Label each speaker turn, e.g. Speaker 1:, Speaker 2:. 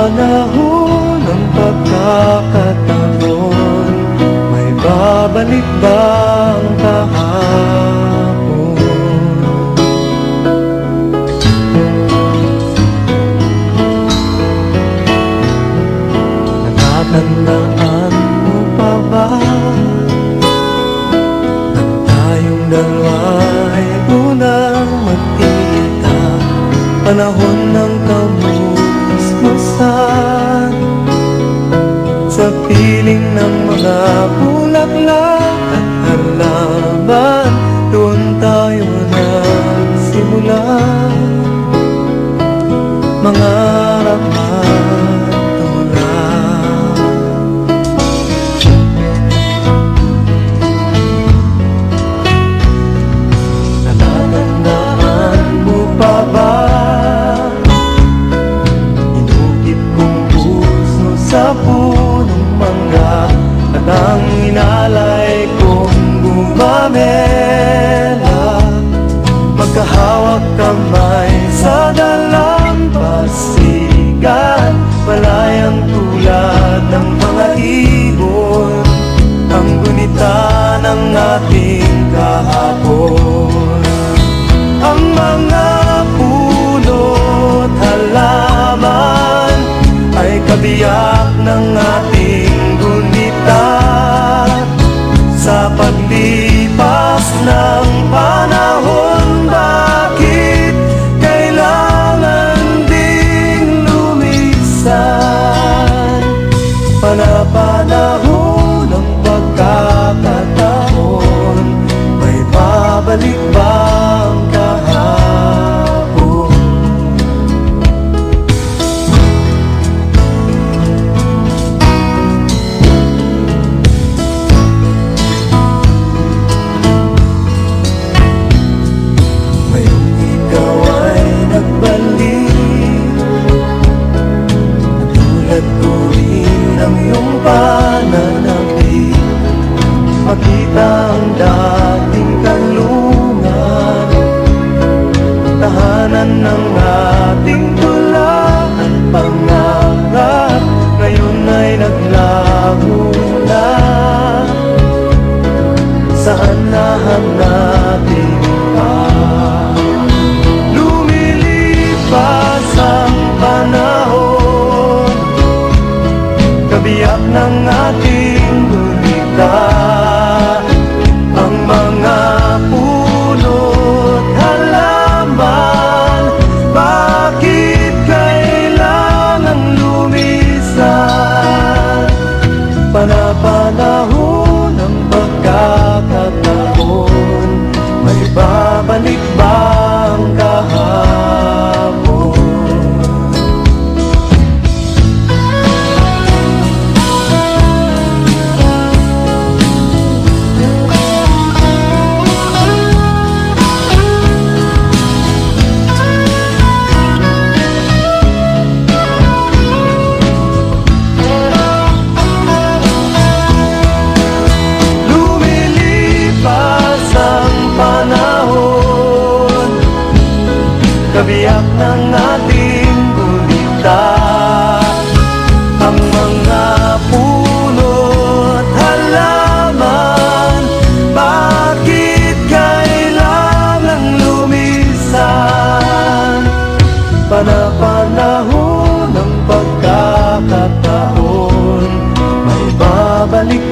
Speaker 1: panahon ng pagkakataon, may babalik ba ang kahapon? Natatandaan mo pa ba nang tayong dalawa ay unang magkita, panahon ng kamusmusan, sa piling ng mga bulaklak at halaman, doon tayo nagsimula mangarap at tulad. Natatandaan mo pa ba sa punong mangga at ang inalay kong gumamela, magkahawak kamay sa dalampasigan, malayang tulad ng mga ibon, ang gunita ng ating kahapon. Ang mga puno't halaman ay kabiyak ng ating gunita, sa paglipas ng panahon. Bakit kailangan ding lumisan? Panapanahon ng pagkakataon, may babalik ba ang kahapon? Makita ang dating kanlungan, tahanan ng ating tula at pangarap, ngayon ay naglaho na. Saan nahanapin pa? Lumilipas ang panahon, kabiyak ng ating gunita, ang mga puno't halaman. Bakit kailangan lumisan? Panapanahon ng pagkakataon, may babalik ba ang kahapon? Kabiyak ng ating gunita, ang mga puno't halaman. Bakit kailangan lumisan? Panapanahon ng pagkakataon, may babalik